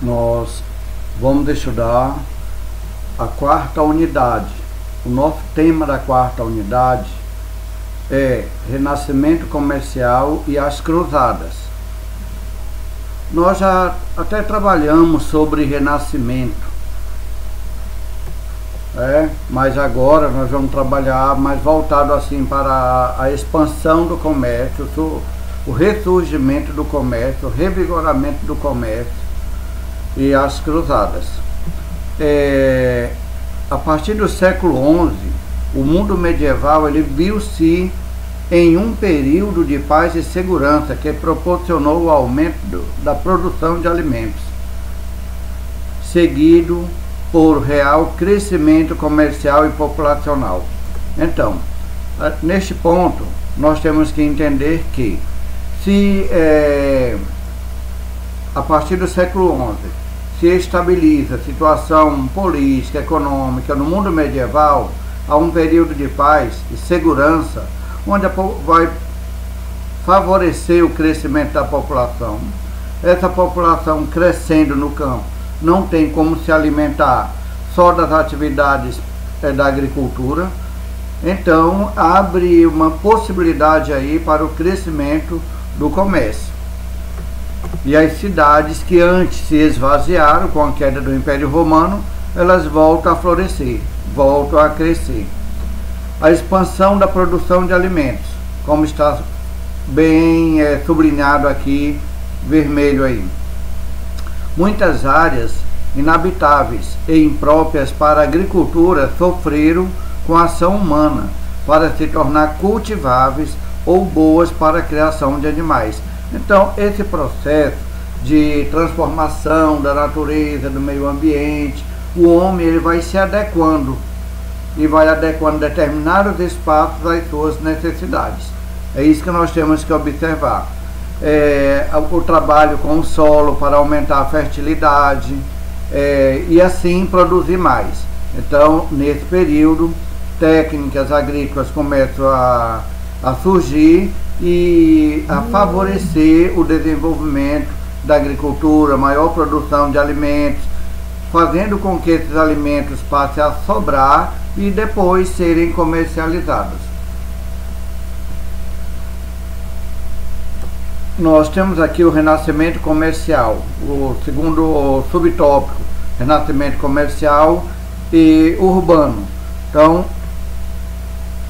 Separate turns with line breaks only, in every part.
Nós vamos estudar a quarta unidade. O nosso tema da quarta unidade é Renascimento Comercial e as Cruzadas. Nós já até trabalhamos sobre Renascimento, mas agora nós vamos trabalhar mais voltado assim para a expansão do comércio, o ressurgimento do comércio, o revigoramento do comércio e as cruzadas. A partir do século XI, o mundo medieval ele viu-se em um período de paz e segurança que proporcionou o aumento da produção de alimentos, seguido por real crescimento comercial e populacional. Então, neste ponto, nós temos que entender que se a partir do século XI se estabiliza a situação política, econômica no mundo medieval, há um período de paz e segurança, onde vai favorecer o crescimento da população. Essa população crescendo no campo não tem como se alimentar só das atividades da agricultura, então abre uma possibilidade aí para o crescimento do comércio. E as cidades que antes se esvaziaram com a queda do Império Romano, elas voltam a florescer, voltam a crescer. A expansão da produção de alimentos, como está bem sublinhado aqui, vermelho aí. Muitas áreas inabitáveis e impróprias para a agricultura sofreram com a ação humana para se tornar cultiváveis ou boas para a criação de animais. Então, esse processo de transformação da natureza, do meio ambiente, o homem ele vai se adequando e vai adequando determinados espaços às suas necessidades. É isso que nós temos que observar. O trabalho com o solo para aumentar a fertilidade e assim produzir mais. Então, nesse período, técnicas agrícolas começam a surgir e a favorecer o desenvolvimento da agricultura, maior produção de alimentos, fazendo com que esses alimentos passem a sobrar e depois serem comercializados. Nós temos aqui o renascimento comercial, o segundo subtópico, renascimento comercial e urbano. Então,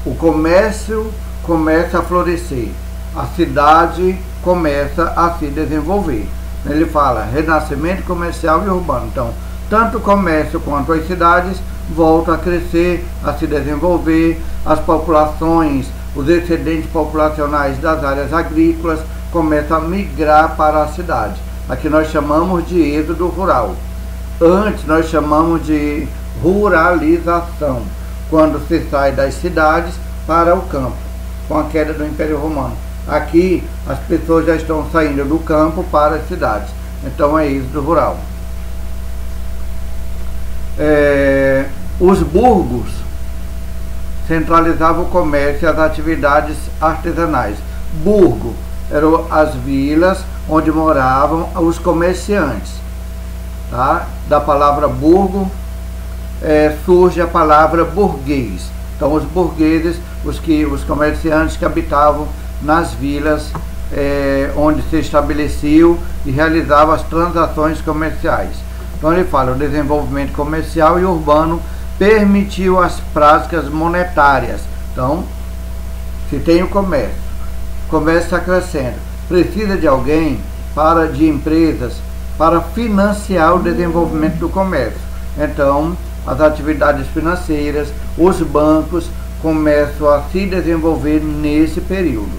o comércio começa a florescer, a cidade começa a se desenvolver. Ele fala renascimento comercial e urbano. Então, tanto o comércio quanto as cidades voltam a crescer, a se desenvolver, as populações, os excedentes populacionais das áreas agrícolas começam a migrar para a cidade. Aqui nós chamamos de êxodo rural. Antes nós chamamos de ruralização, quando se sai das cidades para o campo, com a queda do Império Romano. Aqui as pessoas já estão saindo do campo para as cidades. Então é êxodo rural. Os burgos centralizavam o comércio e as atividades artesanais. Burgo eram as vilas onde moravam os comerciantes. Tá? Da palavra burgo surge a palavra burguês. Então os burgueses, os comerciantes que habitavam nas vilas onde se estabeleciam e realizavam as transações comerciais. Então ele fala, o desenvolvimento comercial e urbano permitiu as práticas monetárias. Então, se tem o comércio está crescendo, precisa de alguém de empresas para financiar o desenvolvimento do comércio. Então, as atividades financeiras, os bancos começam a se desenvolver nesse período.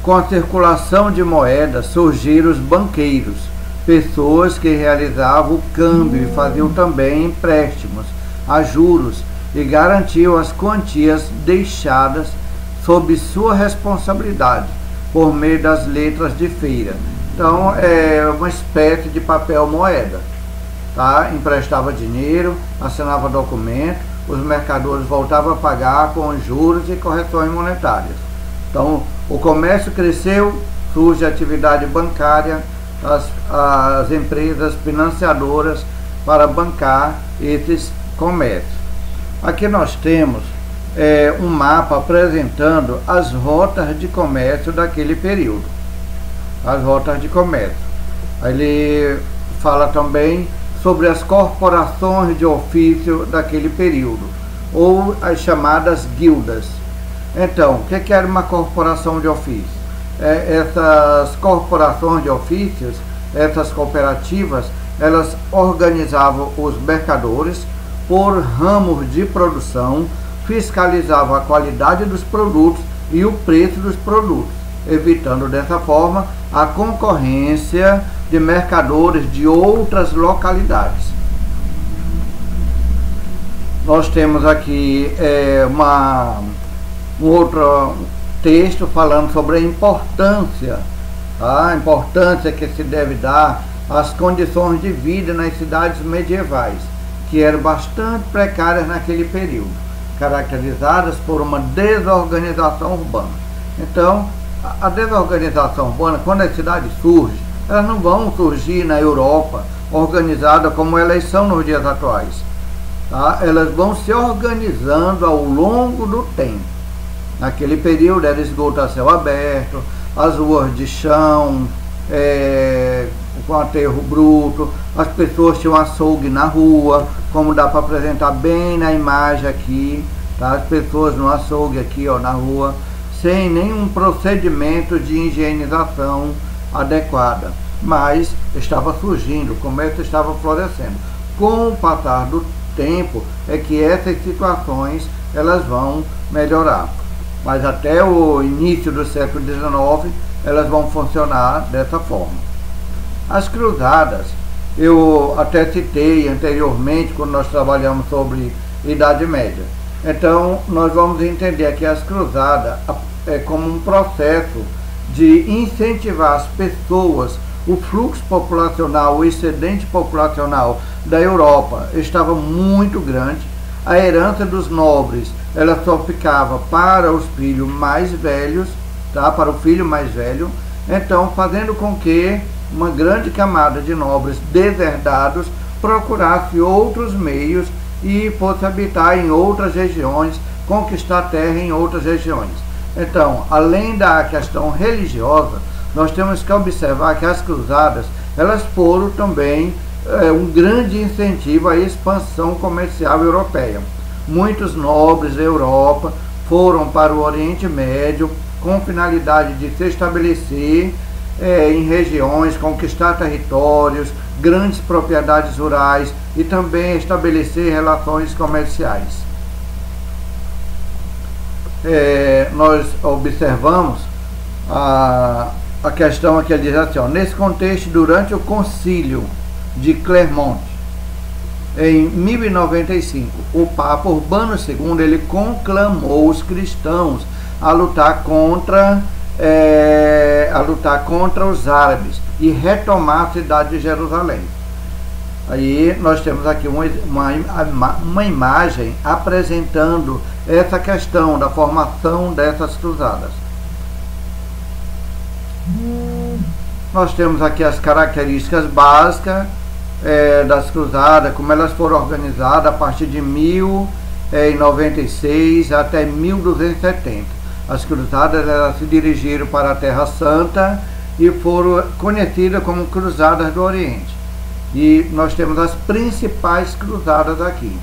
Com a circulação de moedas surgiram os banqueiros, pessoas que realizavam o câmbio e faziam também empréstimos a juros e garantiam as quantias deixadas sob sua responsabilidade por meio das letras de feira. Então é uma espécie de papel moeda. Tá? Emprestava dinheiro, assinava documento, os mercadores voltavam a pagar com juros e correções monetárias. Então, o comércio cresceu, surge a atividade bancária, as empresas financiadoras para bancar esses comércios. Aqui nós temos um mapa apresentando as rotas de comércio daquele período. As rotas de comércio. Ele fala também sobre as corporações de ofício daquele período, ou as chamadas guildas. Então, o que era uma corporação de ofício? Essas corporações de ofícios, essas cooperativas, elas organizavam os mercadores por ramos de produção, fiscalizavam a qualidade dos produtos e o preço dos produtos, evitando dessa forma a concorrência de mercadores de outras localidades. Nós temos aqui um outro texto falando sobre a importância que se deve dar às condições de vida nas cidades medievais, que eram bastante precárias naquele período, caracterizadas por uma desorganização urbana. Então, a desorganização urbana, quando as cidades surgem, elas não vão surgir na Europa organizadas como elas são nos dias atuais. Tá? Elas vão se organizando ao longo do tempo. Naquele período era esgoto a céu aberto, as ruas de chão, com aterro bruto, as pessoas tinham açougue na rua, como dá para apresentar bem na imagem aqui, tá? As pessoas no açougue aqui, ó, na rua, sem nenhum procedimento de higienização adequada, mas estava surgindo, o comércio estava florescendo. Com o passar do tempo é que essas situações elas vão melhorar, mas até o início do século XIX elas vão funcionar dessa forma. As cruzadas, eu até citei anteriormente quando nós trabalhamos sobre Idade Média. Então nós vamos entender que as cruzadas é como um processo de incentivar as pessoas. O fluxo populacional, o excedente populacional da Europa estava muito grande. A herança dos nobres, ela só ficava para os filhos mais velhos, tá? Para o filho mais velho. Então, fazendo com que uma grande camada de nobres deserdados procurasse outros meios e fosse habitar em outras regiões, conquistar terra em outras regiões. Então, além da questão religiosa, nós temos que observar que as cruzadas, elas foram também um grande incentivo à expansão comercial europeia. Muitos nobres da Europa foram para o Oriente Médio com finalidade de se estabelecer em regiões, conquistar territórios, grandes propriedades rurais e também estabelecer relações comerciais. Nós observamos a questão aqui, ele diz assim, ó, nesse contexto, durante o concílio de Clermont, em 1095, o Papa Urbano II ele conclamou os cristãos a lutar contra os árabes e retomar a cidade de Jerusalém. Aí nós temos aqui uma imagem apresentando essa questão da formação dessas cruzadas. Nós temos aqui as características básicas das cruzadas, como elas foram organizadas a partir de 1096 até 1270. As cruzadas elas se dirigiram para a Terra Santa e foram conhecidas como Cruzadas do Oriente. E nós temos as principais cruzadas aqui,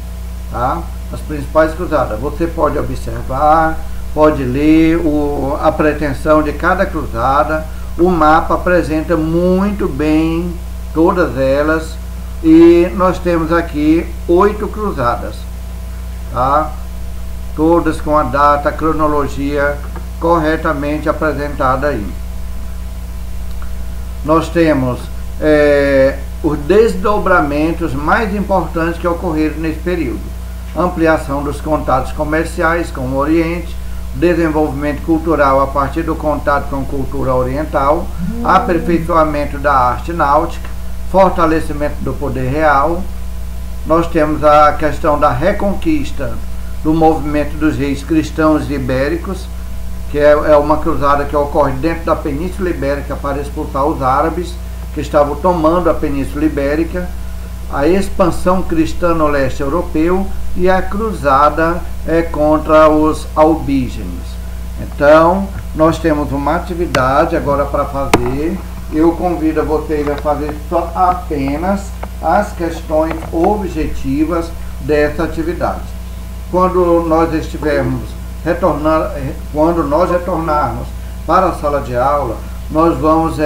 tá? As principais cruzadas. Você pode observar, pode ler a pretensão de cada cruzada. O mapa apresenta muito bem todas elas. E nós temos aqui 8 cruzadas, tá? Todas com a data, a cronologia corretamente apresentada aí. Nós temos os desdobramentos mais importantes que ocorreram nesse período. Ampliação dos contatos comerciais com o Oriente, desenvolvimento cultural a partir do contato com a cultura oriental, aperfeiçoamento da arte náutica, fortalecimento do poder real. Nós temos a questão da reconquista do movimento dos reis cristãos ibéricos, que é uma cruzada que ocorre dentro da Península Ibérica para expulsar os árabes, que estavam tomando a Península Ibérica, a expansão cristã no leste europeu e a cruzada contra os albígenes. Então, nós temos uma atividade agora para fazer. Eu convido vocês a fazer só apenas as questões objetivas dessa atividade. Quando nós retornarmos para a sala de aula, nós vamos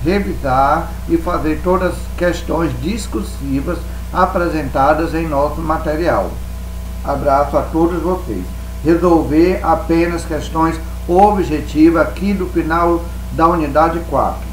revisar e fazer todas as questões discursivas apresentadas em nosso material. Abraço a todos vocês. Resolver apenas questões objetivas aqui do final da unidade 4.